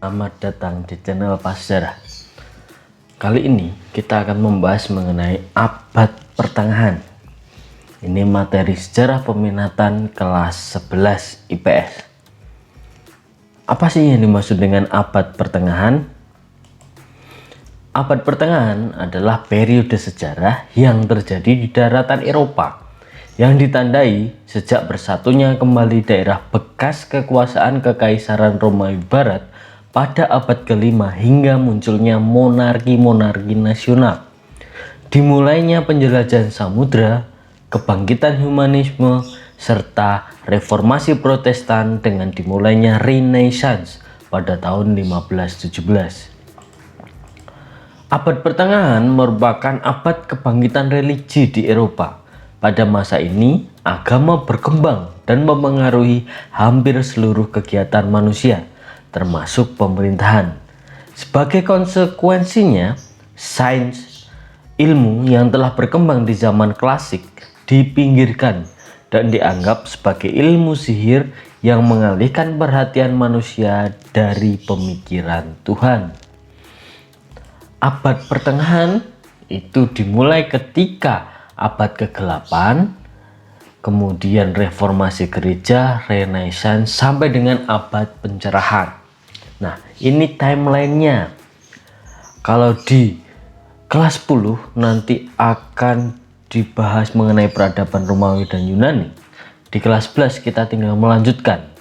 Selamat datang di channel Passejarah. Kali ini kita akan membahas mengenai abad pertengahan. Ini materi sejarah peminatan kelas 11 IPS. Apa sih yang dimaksud dengan abad pertengahan? Abad pertengahan adalah periode sejarah yang terjadi di daratan Eropa yang ditandai sejak bersatunya kembali daerah bekas kekuasaan Kekaisaran Romawi Barat pada abad ke-5 hingga munculnya monarki-monarki nasional. Dimulainya penjelajahan samudra, kebangkitan humanisme, serta reformasi Protestan dengan dimulainya Renaissance pada tahun 1517. Abad pertengahan merupakan abad kebangkitan religi di Eropa. Pada masa ini, agama berkembang dan mempengaruhi hampir seluruh kegiatan manusia, termasuk pemerintahan. Sebagai konsekuensinya, sains, ilmu yang telah berkembang di zaman klasik dipinggirkan dan dianggap sebagai ilmu sihir yang mengalihkan perhatian manusia dari pemikiran Tuhan. Abad pertengahan itu dimulai ketika abad ke-8, kemudian reformasi gereja, Renaissance, sampai dengan abad pencerahan. Nah, ini timelinenya. Kalau di kelas 10 nanti akan dibahas mengenai peradaban Romawi dan Yunani. Di kelas 11 kita tinggal melanjutkan.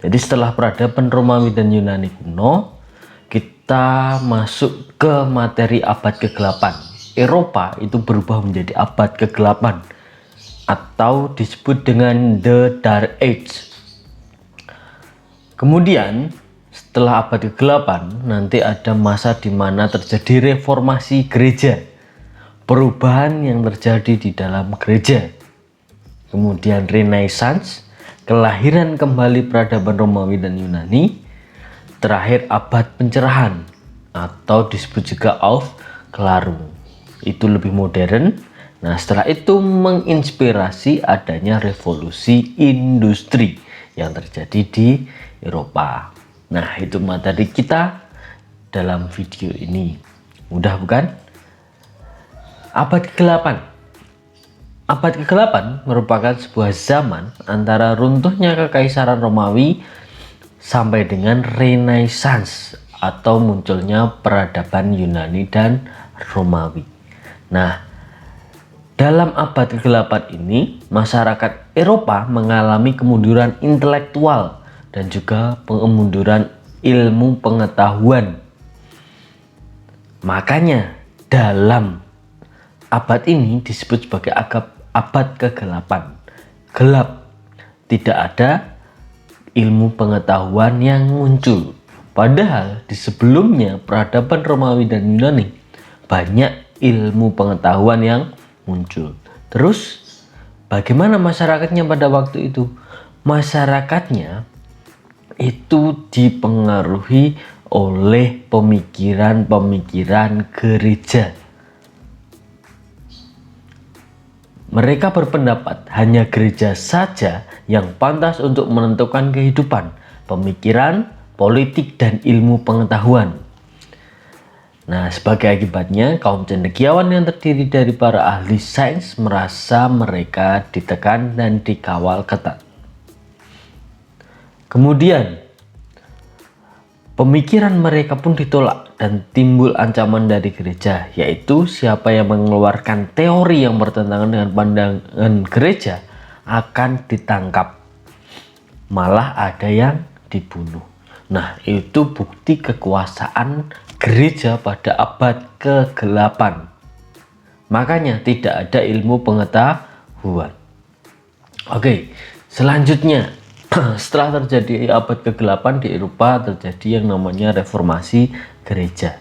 Jadi setelah peradaban Romawi dan Yunani kuno, kita masuk ke materi abad ke-8. Eropa itu berubah menjadi abad ke-8 atau disebut dengan The Dark Age. Kemudian setelah abad ke-8 nanti ada masa di mana terjadi reformasi gereja, perubahan yang terjadi di dalam gereja. Kemudian Renaissance, kelahiran kembali peradaban Romawi dan Yunani. Terakhir abad pencerahan atau disebut juga Aufklärung. Itu lebih modern. Nah, setelah itu menginspirasi adanya revolusi industri yang terjadi di Eropa. Nah, itu materi kita dalam video ini. Mudah bukan? Abad ke-8. Abad ke-8 merupakan sebuah zaman antara runtuhnya Kekaisaran Romawi sampai dengan Renaissance atau munculnya peradaban Yunani dan Romawi. Nah, dalam abad ke-8 ini, masyarakat Eropa mengalami kemunduran intelektual dan juga kemunduran ilmu pengetahuan. Makanya, dalam abad ini disebut sebagai abad ke-8. Gelap, tidak ada ilmu pengetahuan yang muncul. Padahal di sebelumnya peradaban Romawi dan Yunani banyak ilmu pengetahuan yang muncul. Terus bagaimana masyarakatnya pada waktu itu? Masyarakatnya itu dipengaruhi oleh pemikiran-pemikiran gereja. Mereka berpendapat hanya gereja saja yang pantas untuk menentukan kehidupan, pemikiran, politik, dan ilmu pengetahuan. Nah, sebagai akibatnya, kaum cendekiawan yang terdiri dari para ahli sains merasa mereka ditekan dan dikawal ketat. Kemudian, pemikiran mereka pun ditolak dan timbul ancaman dari gereja, yaitu siapa yang mengeluarkan teori yang bertentangan dengan pandangan gereja akan ditangkap. Malah ada yang dibunuh. Nah, itu bukti kekuasaan gereja pada abad ke-8. Makanya tidak ada ilmu pengetahuan. Oke, selanjutnya setelah terjadi abad ke-8 di Eropa terjadi yang namanya reformasi gereja.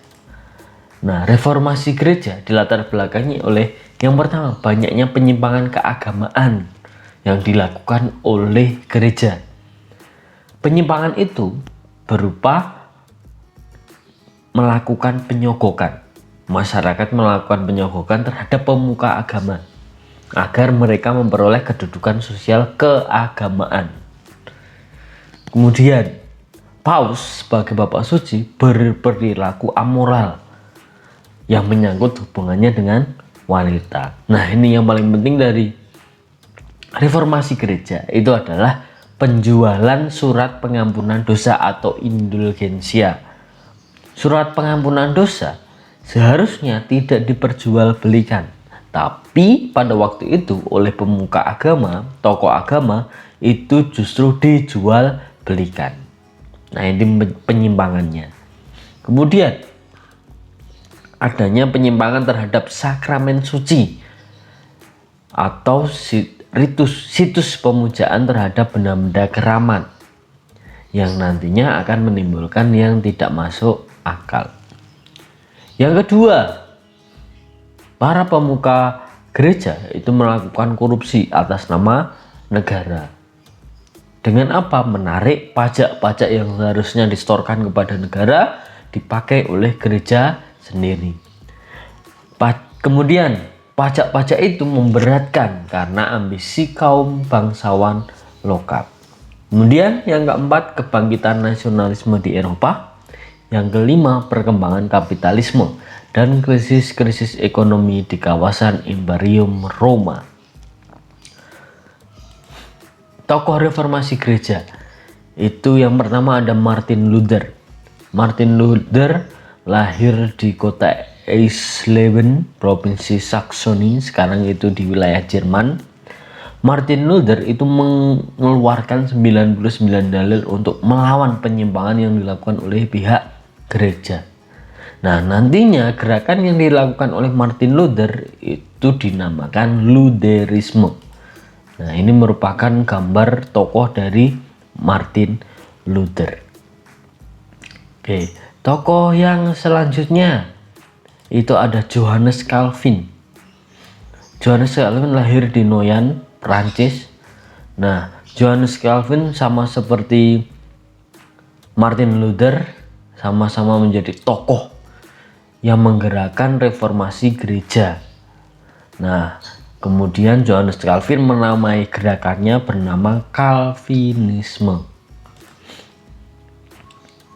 Nah, reformasi gereja dilatar belakangi oleh yang pertama, banyaknya penyimpangan keagamaan yang dilakukan oleh gereja. Penyimpangan itu berupa melakukan penyogokan. Masyarakat melakukan penyogokan terhadap pemuka agama agar mereka memperoleh kedudukan sosial keagamaan. Kemudian Paus sebagai Bapak Suci berperilaku amoral yang menyangkut hubungannya dengan wanita. Nah, ini yang paling penting dari reformasi gereja, itu adalah penjualan surat pengampunan dosa atau indulgensia. Surat pengampunan dosa seharusnya tidak diperjualbelikan, tapi pada waktu itu oleh pemuka agama, tokoh agama, itu justru dijual belikan. Nah, ini penyimpangannya. Kemudian adanya penyimpangan terhadap sakramen suci atau situs pemujaan terhadap benda-benda keramat yang nantinya akan menimbulkan yang tidak masuk akal. Yang kedua, para pemuka gereja itu melakukan korupsi atas nama negara. Dengan apa? Menarik pajak-pajak yang seharusnya disetorkan kepada negara dipakai oleh gereja sendiri. Kemudian pajak-pajak itu memberatkan karena ambisi kaum bangsawan lokal. Kemudian yang keempat, kebangkitan nasionalisme di Eropa. Yang kelima, perkembangan kapitalisme dan krisis-krisis ekonomi di kawasan Imperium Roma. Tokoh reformasi gereja itu yang pertama ada Martin Luther. Martin Luther lahir di kota Eisleben, provinsi Saksoni, sekarang itu di wilayah Jerman. Martin Luther itu mengeluarkan 99 dalil untuk melawan penyimpangan yang dilakukan oleh pihak gereja. Nah, nantinya gerakan yang dilakukan oleh Martin Luther itu dinamakan Lutherisme. Nah, ini merupakan gambar tokoh dari Martin Luther. Oke, tokoh yang selanjutnya itu ada Johannes Calvin. Johannes Calvin lahir di Noyon, Prancis. Nah, Johannes Calvin sama seperti Martin Luther sama-sama menjadi tokoh yang menggerakkan reformasi gereja. Nah, kemudian Johannes Calvin menamai gerakannya bernama Calvinisme.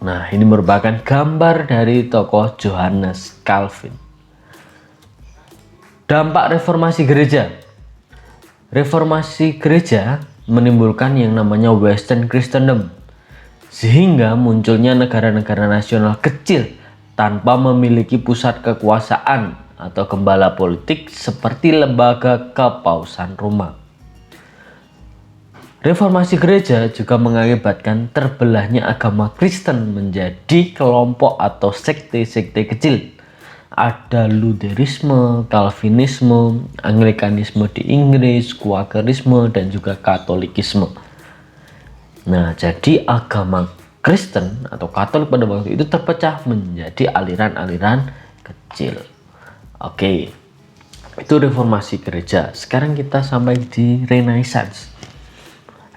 Nah, ini merupakan gambar dari tokoh Johannes Calvin. Dampak reformasi gereja. Reformasi gereja menimbulkan yang namanya Western Christendom, sehingga munculnya negara-negara nasional kecil tanpa memiliki pusat kekuasaan atau gembala politik seperti lembaga kepausan Roma. Reformasi gereja juga mengakibatkan terbelahnya agama Kristen menjadi kelompok atau sekte-sekte kecil. Ada Lutherisme, Calvinisme, Anglikanisme di Inggris, Quakerisme, dan juga Katolikisme. Nah, jadi agama Kristen atau Katolik pada waktu itu terpecah menjadi aliran-aliran kecil. Oke, itu reformasi gereja. Sekarang kita sampai di Renaissance.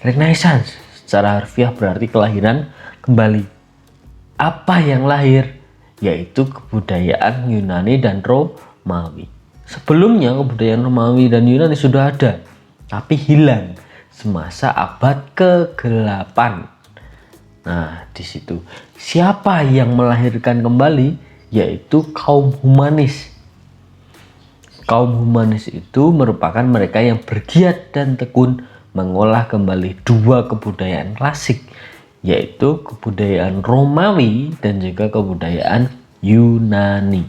Renaissance secara harfiah berarti kelahiran kembali. Apa yang lahir? Yaitu kebudayaan Yunani dan Romawi. Sebelumnya kebudayaan Romawi dan Yunani sudah ada, tapi hilang semasa abad ke-8. Nah, di situ siapa yang melahirkan kembali? Yaitu kaum humanis. Kaum humanis itu merupakan mereka yang bergiat dan tekun mengolah kembali dua kebudayaan klasik, yaitu kebudayaan Romawi dan juga kebudayaan Yunani.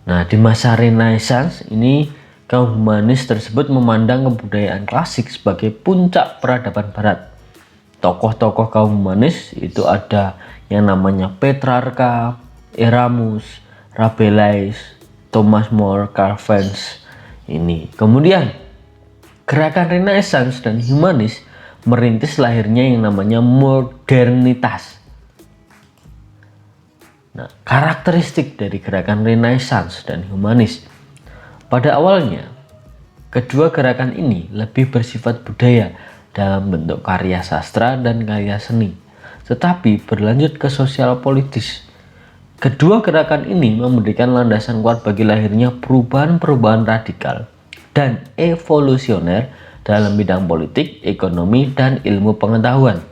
Nah, di masa Renaissance ini kaum humanis tersebut memandang kebudayaan klasik sebagai puncak peradaban barat. Tokoh-tokoh kaum humanis itu ada yang namanya Petrarca, Erasmus, Rabelais, Thomas More, Calvins ini. Kemudian gerakan Renaissance dan humanis merintis lahirnya yang namanya modernitas. Nah, karakteristik dari gerakan Renaissance dan humanis. Pada awalnya, kedua gerakan ini lebih bersifat budaya dalam bentuk karya sastra dan karya seni, tetapi berlanjut ke sosial politis. Kedua gerakan ini memberikan landasan kuat bagi lahirnya perubahan-perubahan radikal dan evolusioner dalam bidang politik, ekonomi, dan ilmu pengetahuan.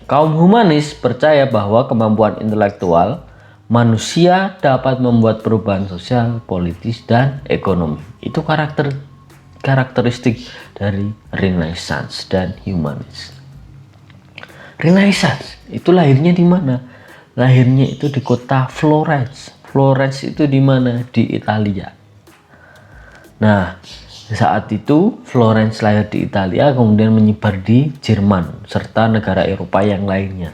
Kaum humanis percaya bahwa kemampuan intelektual manusia dapat membuat perubahan sosial, politis, dan ekonomi. Itu karakteristik dari Renaissance dan humanis. Renaissance itu lahirnya di mana? Lahirnya itu di kota Florence. Florence itu di mana? Di Italia. Nah, saat itu Florence lahir di Italia, kemudian menyebar di Jerman serta negara Eropa yang lainnya.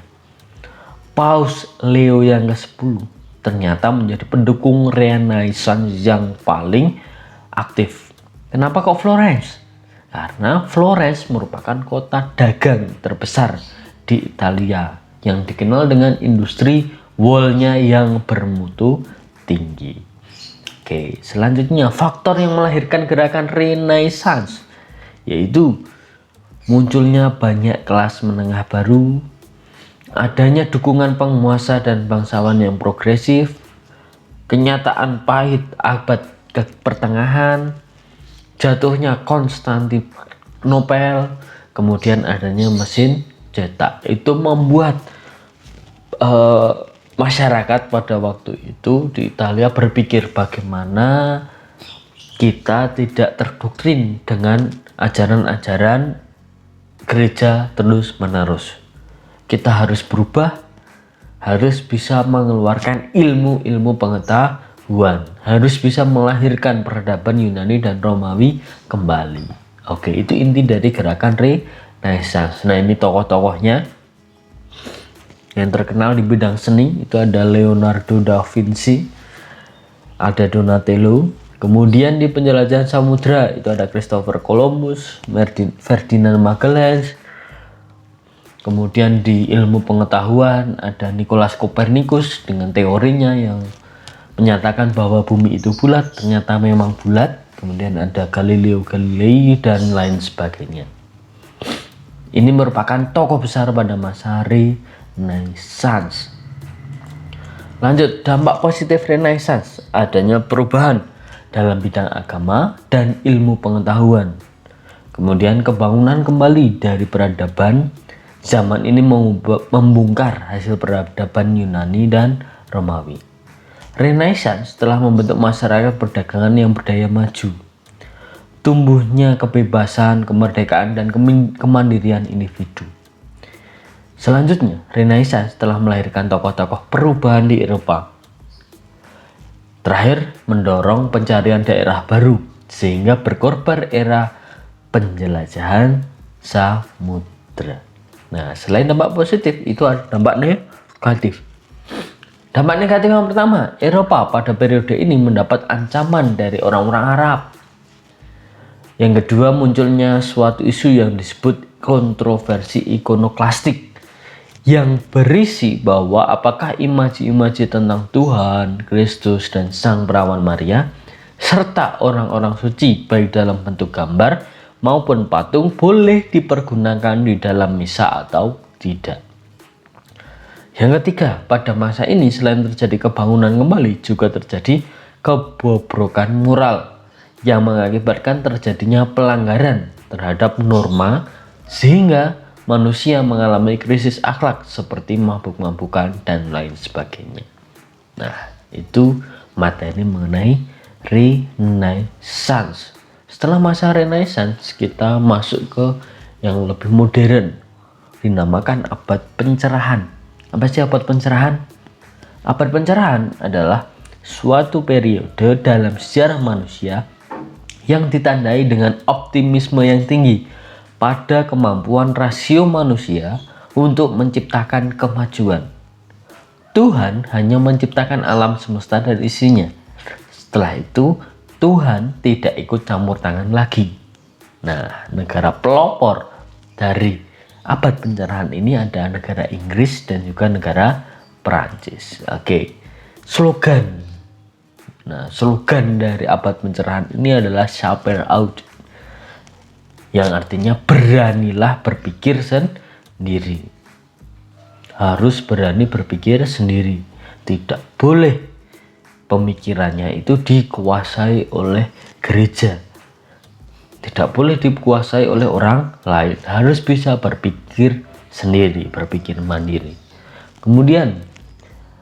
Paus Leo yang ke-10 ternyata menjadi pendukung Renaissance yang paling aktif. Kenapa kok Florence? Karena Florence merupakan kota dagang terbesar di Italia yang dikenal dengan industri woolnya yang bermutu tinggi. Oke, selanjutnya faktor yang melahirkan gerakan Renaissance yaitu munculnya banyak kelas menengah baru, adanya dukungan penguasa dan bangsawan yang progresif, kenyataan pahit abad pertengahan, jatuhnya Konstantinopel, kemudian adanya mesin cetak. Itu membuat masyarakat pada waktu itu di Italia berpikir bagaimana kita tidak terdoktrin dengan ajaran-ajaran gereja terus-menerus. Kita harus berubah, harus bisa mengeluarkan ilmu-ilmu pengetahuan, harus bisa melahirkan peradaban Yunani dan Romawi kembali. Oke, itu inti dari gerakan Renaissance. Nah, ini tokoh-tokohnya. Yang terkenal di bidang seni itu ada Leonardo da Vinci, ada Donatello. Kemudian di penjelajahan samudra itu ada Christopher Columbus, Ferdinand Magellan. Kemudian di ilmu pengetahuan ada Nicholas Copernicus dengan teorinya yang menyatakan bahwa bumi itu bulat, ternyata memang bulat. Kemudian ada Galileo Galilei dan lain sebagainya. Ini merupakan tokoh besar pada masa Renaissance. Lanjut, dampak positif Renaissance, adanya perubahan dalam bidang agama dan ilmu pengetahuan. Kemudian kebangunan kembali dari peradaban zaman ini membongkar hasil peradaban Yunani dan Romawi. Renaissance telah membentuk masyarakat perdagangan yang berdaya maju. Tumbuhnya kebebasan, kemerdekaan, dan kemandirian individu. Selanjutnya, Renaissance telah melahirkan tokoh-tokoh perubahan di Eropa. Terakhir, mendorong pencarian daerah baru, sehingga berkorban era penjelajahan samudra. Nah, selain dampak positif, itu ada dampak negatif. Dampak negatif yang pertama, Eropa pada periode ini mendapat ancaman dari orang-orang Arab. Yang kedua, munculnya suatu isu yang disebut kontroversi ikonoklastik yang berisi bahwa apakah imaji-imaji tentang Tuhan, Kristus, dan Sang Perawan Maria serta orang-orang suci baik dalam bentuk gambar maupun patung boleh dipergunakan di dalam misa atau tidak. Yang ketiga, pada masa ini selain terjadi kebangunan kembali juga terjadi kebobrokan moral yang mengakibatkan terjadinya pelanggaran terhadap norma sehingga manusia mengalami krisis akhlak seperti mabuk-mabukan dan lain sebagainya. Nah, itu materi mengenai Renaissance. Setelah masa Renaissance, kita masuk ke yang lebih modern, dinamakan abad pencerahan. Apa sih abad pencerahan? Abad pencerahan adalah suatu periode dalam sejarah manusia yang ditandai dengan optimisme yang tinggi pada kemampuan rasio manusia untuk menciptakan kemajuan. Tuhan hanya menciptakan alam semesta dan isinya. Setelah itu, Tuhan tidak ikut campur tangan lagi. Nah, negara pelopor dari abad pencerahan ini ada negara Inggris dan juga negara Perancis. Oke, slogan. Nah, slogan dari abad pencerahan ini adalah Saper Out, yang artinya beranilah berpikir sendiri. Harus berani berpikir sendiri. Tidak boleh pemikirannya itu dikuasai oleh gereja. Tidak boleh dikuasai oleh orang lain. Harus bisa berpikir sendiri, berpikir mandiri. Kemudian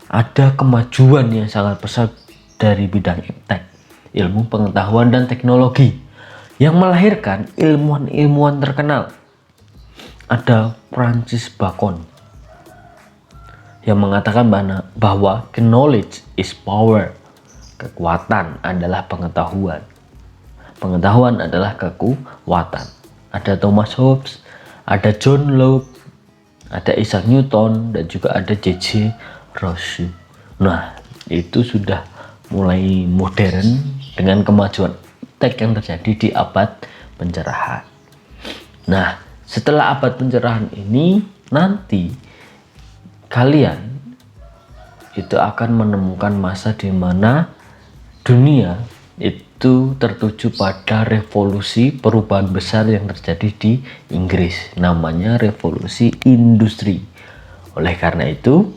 ada kemajuan yang sangat pesat dari bidang iptek, ilmu pengetahuan dan teknologi, yang melahirkan ilmuwan-ilmuwan terkenal. Ada Francis Bacon yang mengatakan bahwa knowledge is power. Kekuatan adalah pengetahuan. Pengetahuan adalah kekuatan. Ada Thomas Hobbes, ada John Locke, ada Isaac Newton, dan juga ada J.J. Rousseau. Nah, itu sudah mulai modern dengan kemajuan iptek yang terjadi di abad pencerahan. Nah, setelah abad pencerahan ini, nanti kalian itu akan menemukan masa di mana dunia itu tertuju pada revolusi perubahan besar yang terjadi di Inggris, namanya revolusi industri. Oleh karena itu,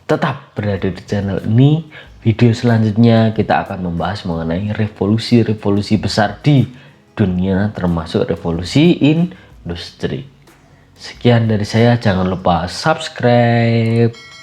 tetap berada di channel ini. Video selanjutnya kita akan membahas mengenai revolusi-revolusi besar di dunia, termasuk revolusi industri. Sekian dari saya, jangan lupa subscribe.